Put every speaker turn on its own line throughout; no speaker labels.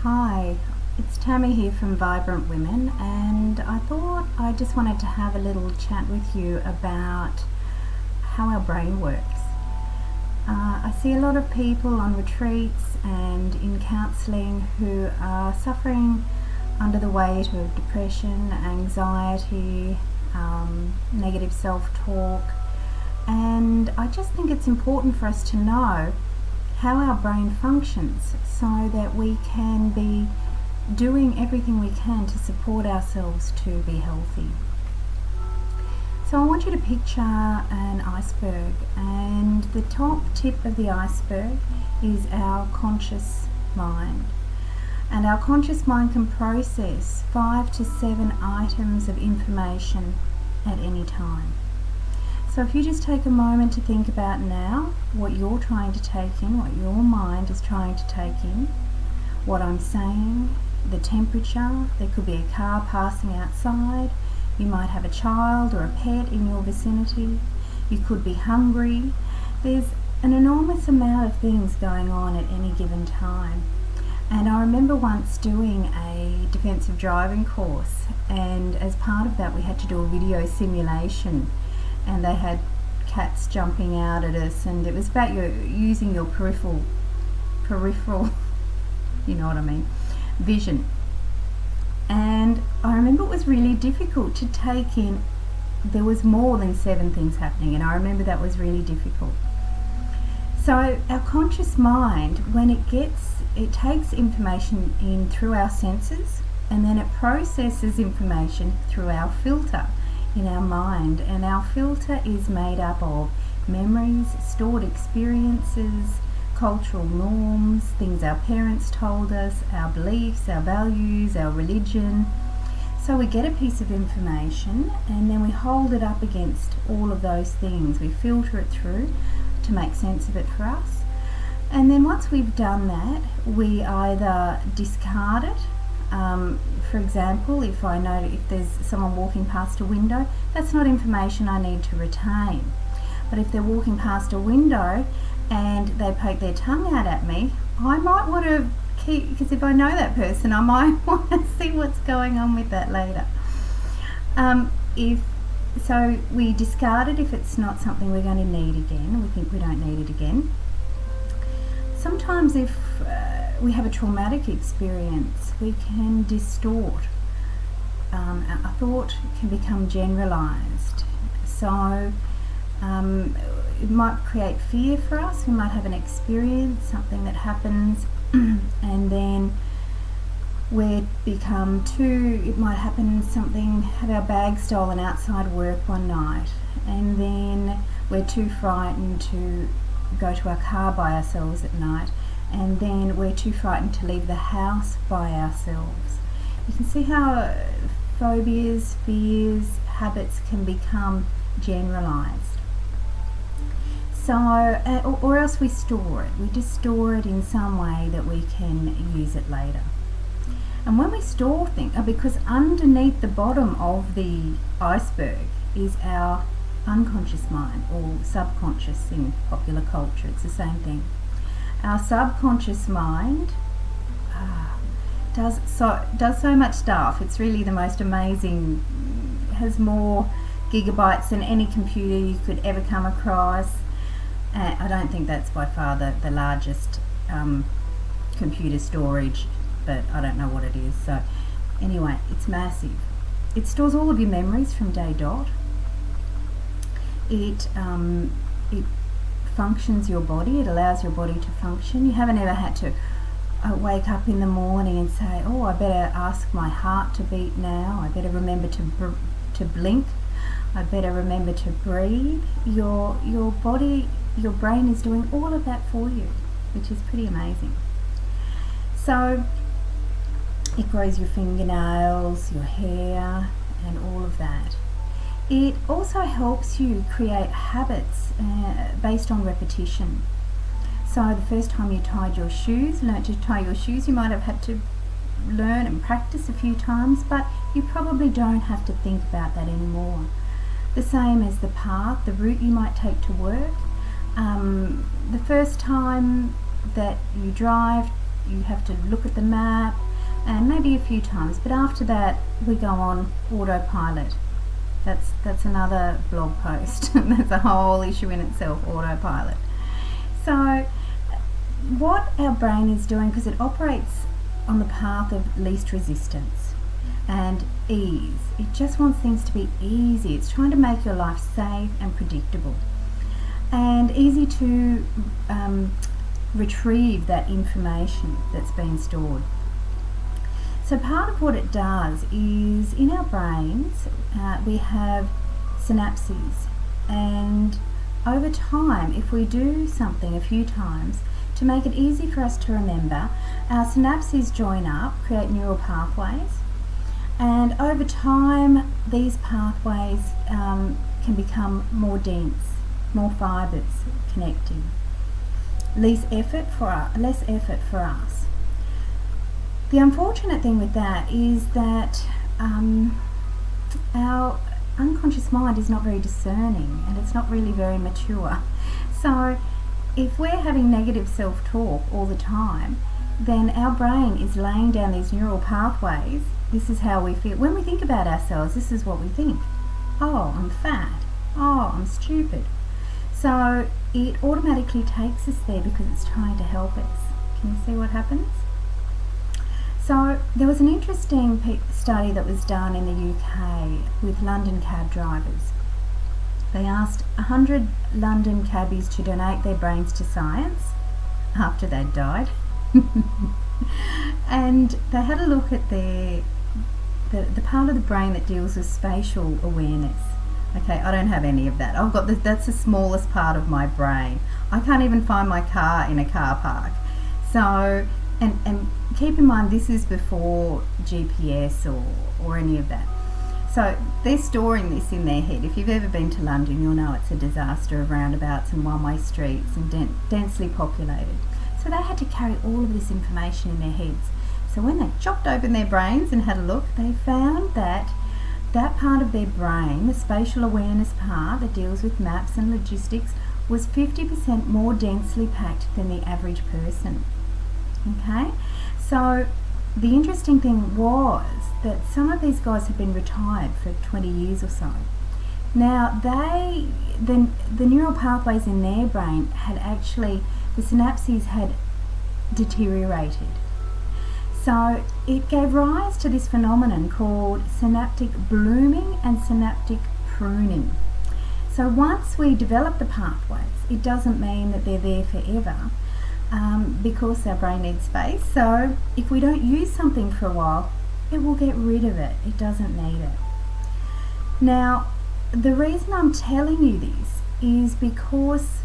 Hi, it's Tammy here from Vibrant Women, and I thought I just wanted to have a little chat with you about how our brain works. I see a lot of people on retreats and in counselling who are suffering under the weight of depression, anxiety, negative self-talk, and I just think it's important for us to know how our brain functions so that we can be doing everything we can to support ourselves to be healthy. So I want you to picture an iceberg, and the top tip of the iceberg is our conscious mind. And our conscious mind can process 5 to 7 items of information at any time. So if you just take a moment to think about now what you're trying to take in, what your mind is trying to take in, what I'm saying, the temperature, there could be a car passing outside, you might have a child or a pet in your vicinity, you could be hungry. There's an enormous amount of things going on at any given time. And I remember once doing a defensive driving course, and as part of that we had to do a video simulation, and they had cats jumping out at us, and it was about using your peripheral, you know what I mean, vision. And I remember it was really difficult to take in, there was more than 7 things happening, and I remember that was really difficult. So our conscious mind, when it takes information in through our senses, and then it processes information through our filter in our mind, and our filter is made up of memories, stored experiences, cultural norms, things our parents told us, our beliefs, our values, our religion. So we get a piece of information and then we hold it up against all of those things. We filter it through to make sense of it for us. And then once we've done that, we either discard it. For example, if I know if there's someone walking past a window, that's not information I need to retain. But if they're walking past a window and they poke their tongue out at me, I might want to keep, because if I know that person, I might want to see what's going on with that later. So we discard it if it's not something we're going to need again, we think we don't need it again. Sometimes if we have a traumatic experience, we can distort. Our thought can become generalized. So it might create fear for us. We might have an experience, something that happens, and then it might happen something, have our bag stolen outside work one night, and then we're too frightened to go to our car by ourselves at night, and then we're too frightened to leave the house by ourselves. You can see how phobias, fears, habits can become generalized. So, or else we store it. We just store it in some way that we can use it later. And when we store things, because underneath the bottom of the iceberg is our unconscious mind, or subconscious in popular culture, it's the same thing. Our subconscious mind does so much stuff. It's really the most amazing, has more gigabytes than any computer you could ever come across. I don't think that's by far the largest computer storage, but I don't know what it is. So anyway, it's massive. It stores all of your memories from day dot. It functions your body. It allows your body to function. You haven't ever had to wake up in the morning and say, oh, I better ask my heart to beat now, I better remember to blink, I better remember to breathe. Your body, your brain is doing all of that for you, which is pretty amazing. So it grows your fingernails, your hair, and all of that. It also helps you create habits based on repetition. So the first time you learnt to tie your shoes, you might have had to learn and practice a few times, but you probably don't have to think about that anymore. The same as the path, the route you might take to work. The first time that you drive you have to look at the map, and maybe a few times, but after that we go on autopilot. That's another blog post. That's a whole issue in itself, autopilot. So what our brain is doing, because it operates on the path of least resistance and ease, it just wants things to be easy. It's trying to make your life safe and predictable and easy to retrieve that information that's been stored. So part of what it does is, in our brains we have synapses, and over time, if we do something a few times to make it easy for us to remember, our synapses join up, create neural pathways, and over time these pathways can become more dense, more fibres connecting, less effort for us. The unfortunate thing with that is that our unconscious mind is not very discerning, and it's not really very mature. So if we're having negative self-talk all the time, then our brain is laying down these neural pathways. This is how we feel. When we think about ourselves, this is what we think. Oh, I'm fat. Oh, I'm stupid. So it automatically takes us there because it's trying to help us. Can you see what happens? So there was an interesting study that was done in the UK with London cab drivers. They asked 100 London cabbies to donate their brains to science after they'd died. And they had a look at the part of the brain that deals with spatial awareness. Okay, I don't have any of that. That's the smallest part of my brain. I can't even find my car in a car park. So, and keep in mind, this is before GPS or any of that. So they're storing this in their head. If you've ever been to London, you'll know it's a disaster of roundabouts and one-way streets and densely populated. So they had to carry all of this information in their heads. So when they chopped open their brains and had a look, they found that that part of their brain, the spatial awareness part that deals with maps and logistics, was 50% more densely packed than the average person. Okay, so the interesting thing was that some of these guys had been retired for 20 years or so. Now the neural pathways in their brain had actually, the synapses had deteriorated. So it gave rise to this phenomenon called synaptic blooming and synaptic pruning. So once we develop the pathways, it doesn't mean that they're there forever. Because our brain needs space. So if we don't use something for a while, it will get rid of it. It doesn't need it. Now, the reason I'm telling you this is because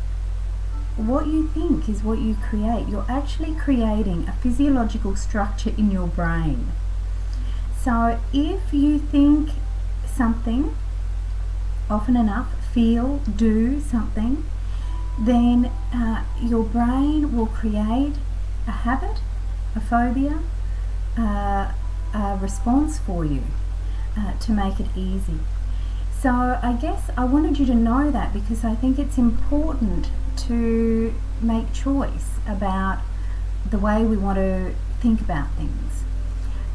what you think is what you create. You're actually creating a physiological structure in your brain. So if you think something often enough, feel, do something, then your brain will create a habit, a phobia, a response for you to make it easy. So I guess I wanted you to know that, because I think it's important to make choice about the way we want to think about things.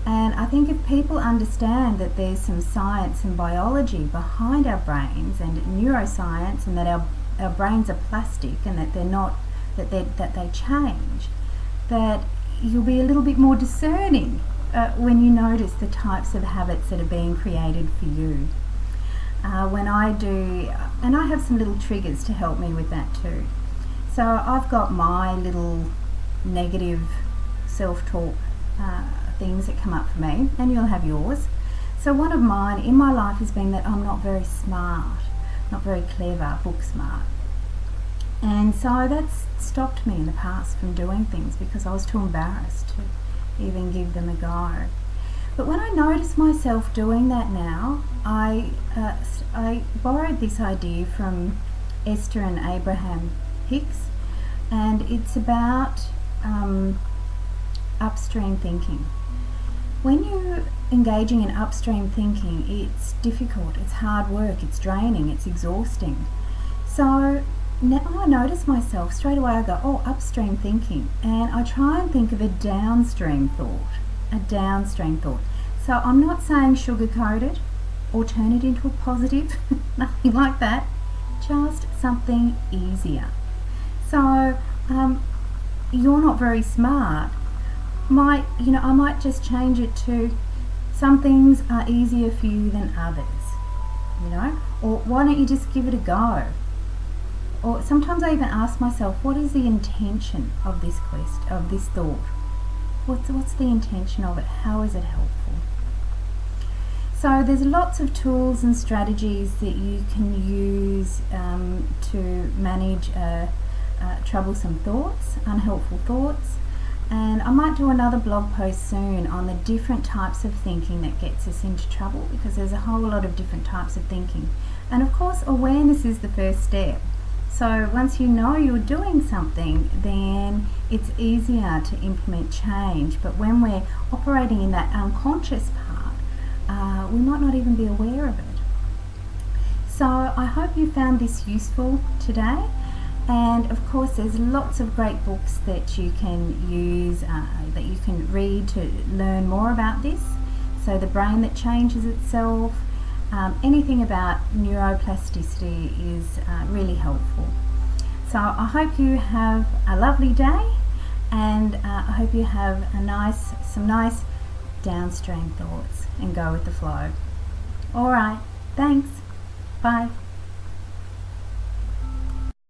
And I think if people understand that there's some science and biology behind our brains and neuroscience, and that our brains are plastic and that they're not, that they change, that you'll be a little bit more discerning when you notice the types of habits that are being created for you. When I do, and I have some little triggers to help me with that too. So I've got my little negative self-talk things that come up for me, and you'll have yours. So one of mine in my life has been that I'm not very smart, not very clever, book smart. And so that's stopped me in the past from doing things because I was too embarrassed to even give them a go. But when I notice myself doing that now, I borrowed this idea from Esther and Abraham Hicks, and it's about upstream thinking. When you're engaging in upstream thinking, it's difficult, it's hard work, it's draining, it's exhausting. So now I notice myself straight away. I go, oh, upstream thinking, and I try and think of a downstream thought. A downstream thought. So I'm not saying sugarcoat it or turn it into a positive, nothing like that. Just something easier. So you're not very smart. I might just change it to some things are easier for you than others. Or why don't you just give it a go? Or sometimes I even ask myself, what is the intention of this thought? What's the intention of it? How is it helpful? So there's lots of tools and strategies that you can use to manage troublesome thoughts, unhelpful thoughts. And I might do another blog post soon on the different types of thinking that gets us into trouble, because there's a whole lot of different types of thinking. And of course, awareness is the first step. So once you know you're doing something, then it's easier to implement change. But when we're operating in that unconscious part, we might not even be aware of it. So I hope you found this useful today. And of course, there's lots of great books that you can use, that you can read to learn more about this. So The Brain That Changes Itself, anything about neuroplasticity is really helpful. So I hope you have a lovely day, and I hope you have some nice downstream thoughts and go with the flow. All right, thanks. Bye.